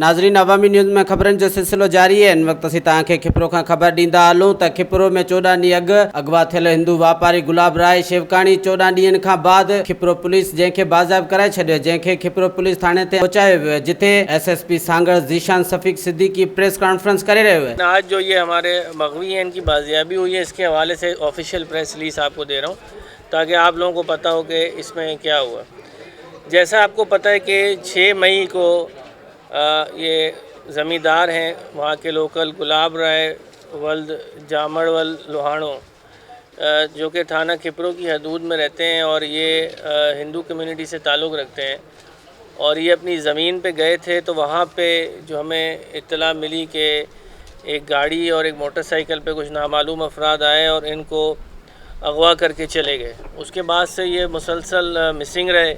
नाज़रीन, अवामी न्यूज़ में खबरन जो सिलसिलो जारी है। इन वक्त असीं तव्हांखे खिपरो खां ख़बर ॾींदा हलूं त खिपरो में 14 ॾींहं अॻु अगवा थियल हिंदू वापारी गुलाब राय शेवकाणी 14 ॾींहंनि खां बाद खिपरो पुलिस जंहिंखे बाज़ाब कराए छॾियो, जंहिंखे खिपरो पुलिस थाणे ते पहुचायो वियो, जिथे SSP Sanghar Zeeshan Safeeq Siddiqui press conference करे रहियो है। आज जो ये हमारे मगवी हैं, इनकी बाजियाबी हुई है, इसके हवाले से ऑफिशियल प्रेस रिलीज आपको दे रहा हूँ ताकि आप लोगों को पता हो कि इसमें क्या हुआ। जैसा आपको पता है कि 6 मई को ये ज़मींदार हैं वहाँ के लोकल गुलाब राय वल्द जामड़वल लोहाणो, जो कि थाना खिपरो की हदूद में रहते हैं और ये हिंदू कम्युनिटी से ताल्लुक़ रखते हैं, और ये अपनी ज़मीन पे गए थे। तो वहाँ पे जो हमें इत्तला मिली कि एक गाड़ी और एक मोटरसाइकिल पे कुछ नामालूम अफराद आए और इनको अगवा करके चले गए। उसके बाद से ये मुसलसल मिसिंग रहे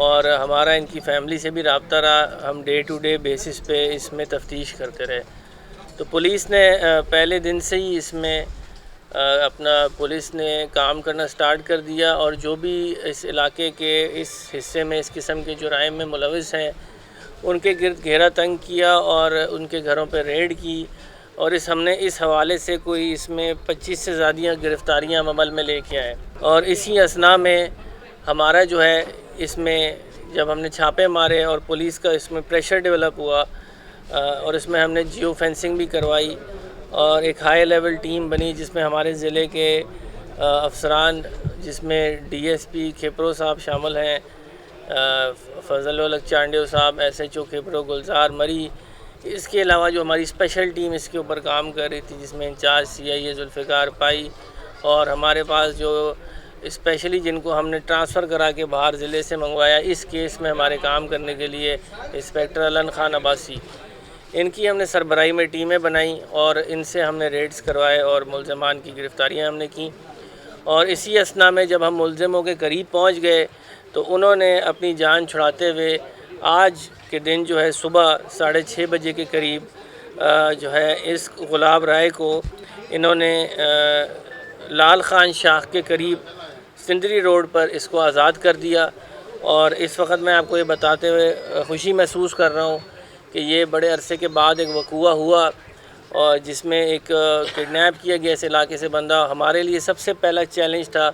और हमारा इनकी फ़ैमिली से भी रब्ता रहा। हम डे टू डे बेसिस पे इसमें तफ्तीश करते रहे। तो पुलिस ने पहले दिन से ही इसमें अपना पुलिस ने काम करना स्टार्ट कर दिया, और जो भी इस इलाके के इस हिस्से में इस किस्म के जुराइम में मुलविस हैं उनके गिर्द घेरा तंग किया और उनके घरों पर रेड की। और हमने इस हवाले से कोई इसमें 25 से ज़्यादा गिरफ़्तारियाँ हम अमल में लेके आए। और इसी असना में हमारा जो है इसमें जब हमने छापे मारे और पुलिस का इसमें प्रेशर डेवलप हुआ और इसमें हमने जियो फेंसिंग भी करवाई और एक हाई लेवल टीम बनी जिसमें हमारे ज़िले के अफसरान, जिसमें डीएसपी खिपरो साहब शामिल हैं, फजल चांडियो साहब, एसएचओ खिपरो गुलजार मरी। इसके अलावा जो हमारी स्पेशल टीम इसके ऊपर काम कर रही थी, जिसमें इंचार्ज सीआईए जुल्फ़िकार पाई, और हमारे पास जो स्पेशली जिनको हमने ट्रांसफ़र करा के बाहर ज़िले से मंगवाया इस केस में हमारे काम करने के लिए इंस्पेक्टर अलन खान अब्बासी, इनकी हमने सरबराही में टीमें बनाई और इनसे हमने रेड्स करवाए और मुल्ज़मान की गिरफ़्तारियाँ हमने की। और इसी असना में जब हम मुल्ज़िमों के करीब पहुँच गए तो उन्होंने अपनी जान छुड़ाते हुए आज के दिन जो है सुबह 6:30 बजे के करीब जो है इस गुलाब राय को इन्होंने लाल खान शाख के करीब सिंदरी रोड पर इसको आज़ाद कर दिया। और इस वक्त मैं आपको ये बताते हुए खुशी महसूस कर रहा हूँ कि ये बड़े अरसे के बाद एक वक़ूआ हुआ और जिसमें एक किडनैप किया गया इस इलाके से बंदा। हमारे लिए सबसे पहला चैलेंज था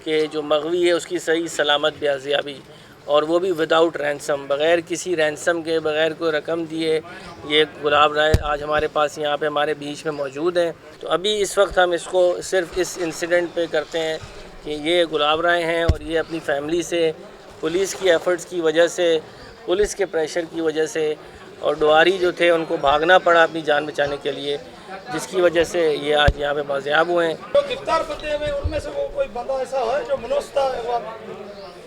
कि जो मगवी है उसकी सही सलामत बाजियाबी, और वो भी विदाउट रैंसम, बग़ैर किसी रैंसम के, बग़ैर कोई रकम दिए। ये गुलाब राय आज हमारे पास यहाँ पे हमारे बीच में मौजूद हैं। तो अभी इस वक्त हम इसको सिर्फ इस इंसिडेंट पे करते हैं कि ये गुलाब राय हैं और ये अपनी फ़ैमिली से पुलिस की एफ़र्ट्स की वजह से, पुलिस के प्रेशर की वजह से और डुआरी जो थे उनको भागना पड़ा अपनी जान बचाने के लिए, जिसकी वजह से ये आज यहाँ पे बाजियाब हुए हैं। तो गिरफ्तार बंदे में उनमें से वो कोई बंदा ऐसा है जो मुलविस था?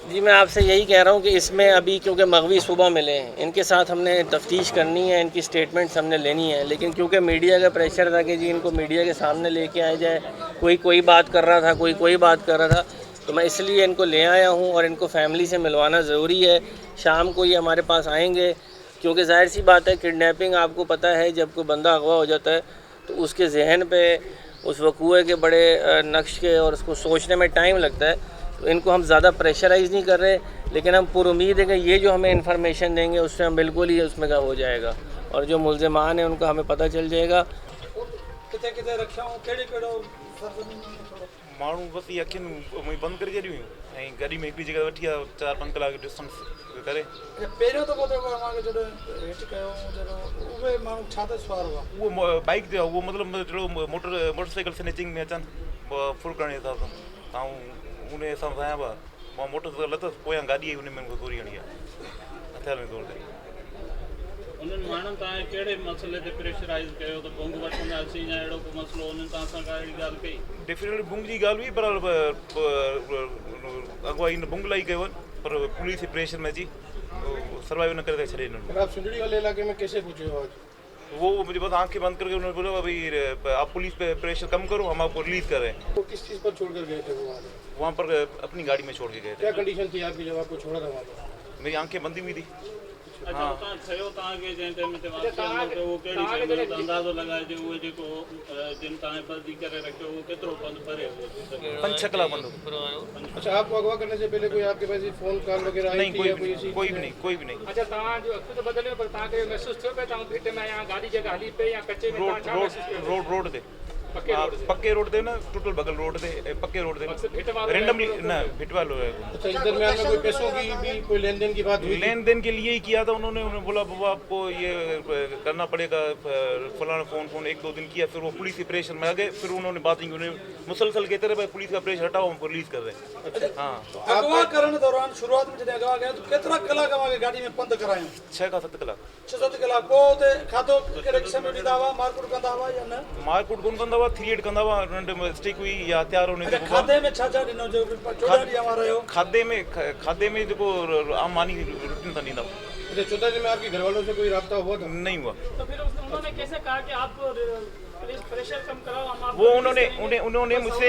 जी, मैं आपसे यही कह रहा हूँ कि इसमें अभी क्योंकि मगवी सुबह मिले हैं, इनके साथ हमने तफ्तीश करनी है, इनकी स्टेटमेंट्स हमने लेनी है, लेकिन क्योंकि मीडिया का प्रेशर था कि जी इनको मीडिया के सामने लेके आया जाए, कोई बात कर रहा था, कोई बात कर रहा था, तो मैं इसलिए इनको ले आया हूँ और इनको फैमिली से मिलवाना ज़रूरी है। शाम को ये हमारे पास आएंगे, क्योंकि ज़ाहिर सी बात है किडनैपिंग आपको पता है जब कोई बंदा अगवा हो जाता है तो उसके जहन पे उस वक़ूए के बड़े नक्श के और उसको सोचने में टाइम लगता है। तो इनको हम ज़्यादा प्रेशराइज़ नहीं कर रहे, लेकिन हम पूरी उम्मीद है कि ये जो हमें इन्फॉर्मेशन देंगे उससे हम बिल्कुल ही उसमें का हो जाएगा और जो मुल्ज़िमान है उनका हमें पता चल जाएगा। माण्हू बस ये अखियुनि बंदि करे छॾियूं ऐं गाॾी में हिकिड़ी जॻह वठी आहे 4-5 कलाक डिस्टेंस करे। पहिरियों दफ़ो जेको असांखे जॾहिं हेठि कयो उहे माण्हू छा ते सुवार हुआ? उहो बाइक ते उहो मतिलबु जहिड़ो मोटरसाइकिल स्नैचिंग में अचनि फुल करण जे हिसाब सां उन हिसाब सां आहियां मां मोटरसाइकिल लथसि पोयां गाॾी उन में गोरी हणी आहे हथियार में तौर ते। उन्हनि माण्हुनि तव्हां कहिड़े मसइले ते प्रेशराइज़ कयो त बुंग वठंदासीं या अहिड़ो को मसइलो उन्हनि तव्हां सां का अहिड़ी ॻाल्हि कई? डेफिनेटली बुंग जी ॻाल्हि हुई, पर अॻुवाई हिन बुंग लाइ कयो पर पुलिस जे प्रेशर में अची सर्वाइव न करे छॾे हिननि। आप सिंदड़ी वाले इलाके में कैसे पहुंचे हो आज? वो मुझे बस आँखें बंद करके उन्होंने बोला अभी आप पुलिस पे प्रेशर कम करो, हम आपको रिलीज़ कर रहे हैं। वो किस चीज़ पर छोड़ कर गए थे वहाँ पर अपनी गाड़ी में छोड़ के गए थे। क्या कंडीशन थी आपकी जब आपको छोड़ा था वहाँ पर? मेरी आंखें बंदी हुई थी। अच्छा उतां थियो तव्हांखे जंहिं टाइम ते वापसी आंदो थियो उहो कहिड़ी टाइम ते अंदाज़ो लॻाए जे उहे जेको जिन तव्हां बंदी करे रखियो उहो केतिरो बंदि भरे 5-6 कलाक बंद हो। अच्छा, आपको अगवा करने से पहले कोई आपके पास फोन कॉल वगैरह आई नहीं थी या कोई ऐसी? कोई भी नहीं, कोई भी नहीं। अच्छा, तव्हां जो अखि तो बदलियो पर तव्हांखे महसूस थियो पे तव्हां भिट में या गाड़ी जगह हली पे या कच्चे में तव्हां छा महसूस कयो? रोड ते पक्के रोड ते? पक्के रोड ते ना, टोटल बगल रोड ते पक्के रोड ते भिट वालो रैंडमली ना भिट वालो है। अच्छा, इस दरमियान में कोई पैसों की भी कोई लेन देन की बात हुई? लेन देन के लिए ही किया था उन्होंने बोला बाबा आपको ये करना पड़ेगा फलाना फोन 1-2 दिन किया, फिर वो पुलिस के प्रेशर में आ गए, फिर उन्होंने बात नहीं, उन्होंने मुसलसल कहते रहे भाई पुलिस का प्रेशर हटाओ, हम रिलीज कर रहे हैं। हाँ, अगवा करण दौरान शुरुआत में जब अगवा गया तो कितना कलाक अवांखे गाड़ी में पंध करायूं? 6 खां 7 कलाक। 6-7 कलाक पोइ हुते खाधो कहिड़े क़िस्म जो ॾींदा हुआ, मारकुट कंदा हुआ या न? मारकुट कोन कंदा हुआ, 3-8 कंदा हुआ, नंढे स्टिक हुई या हथियार हुन अच्छा, खाधे में छा छा ॾिनो जो 14 ॾींहं वहाँ रहियो? खाधे में जेको आम मानी रोटी था ॾींदा। अच्छा, 14 दिन में आपके घर वालों से कोई राब्ता हुआ था? नहीं हुआ। तो फिर उन्होंने कैसे कहा कि आप प्रेशर कम कराओ, हम आप वो उन्होंने मुझसे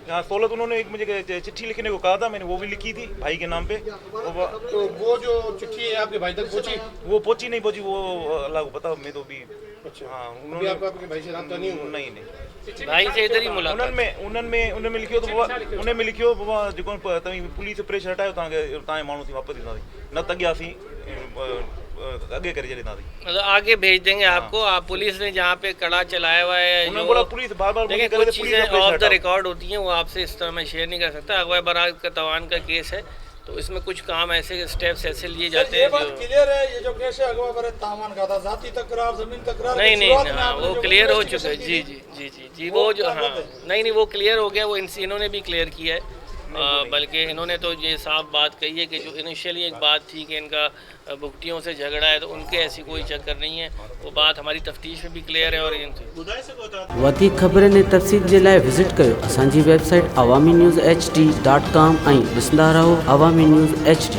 सहूलत उन्होंने एक मुझे चिट्ठी लिखने को कहा था, मैंने वो भी लिखी थी भाई के नाम पे। तो वो जो चिट्ठी है आपके भाई तक पहुंची? वो पहुंची नहीं पहुंची, वो अल्लाह को पता, मैं तो भी। अच्छा, हाँ, अभी उन्होंने आपका आपके भाई से राब्ता नहीं हुआ? नहीं भाई से इधर ही मुलाकात। उन्हनि में लिखियो तो उन्हें में लिखियो बाबा जेको तव्हीं पुलिस प्रेशर हटायो तव्हांखे माण्हू थी वापसि ॾींदासीं, न त अॻियां आगे करे ॾींदासीं। मतलब आगे भेज देंगे आपको। आप पुलिस ने जहाँ पे कड़ा चलाया हुआ है, उन्होंने बोला पुलिस बार-बार देखिए कुछ चीज़ें ऑफ द रिकॉर्ड होती हैं, वो आपसे इस तरह मैं शेयर नहीं कर सकता। अगवा बरात का तवान का केस है, तो इसमें कुछ काम ऐसे स्टेप्स ऐसे लिए जाते ये हैं बात जो क्लियर है, ये जो केस है अगवा पर तामान का था, जाती तकरार, जमीन तकरार नहीं की नहीं शुरुआत में हाँ, आपने वो जो क्लियर हो investigation चुका है। जी की थी, जी जी जी जी वो जो हाँ नहीं वो क्लियर हो गया, वो इन्होंने भी क्लियर किया है। बल्कि इन्होंने तो ये साफ बात कही है कि जो इनिशियली एक बात थी कि इनका भुगतियों से झगड़ा है, तो उनके ऐसी कोई चक्कर नहीं है, वो बात हमारी तफ्तीश में भी क्लियर है। और इनसे वधीक ख़बरनि ऐं तफ़सील जे लाइ विज़िट कयो असांजी वेबसाइट awami news hd.com ऐं ॾिसंदा रहो अवामी न्यूज़ HD।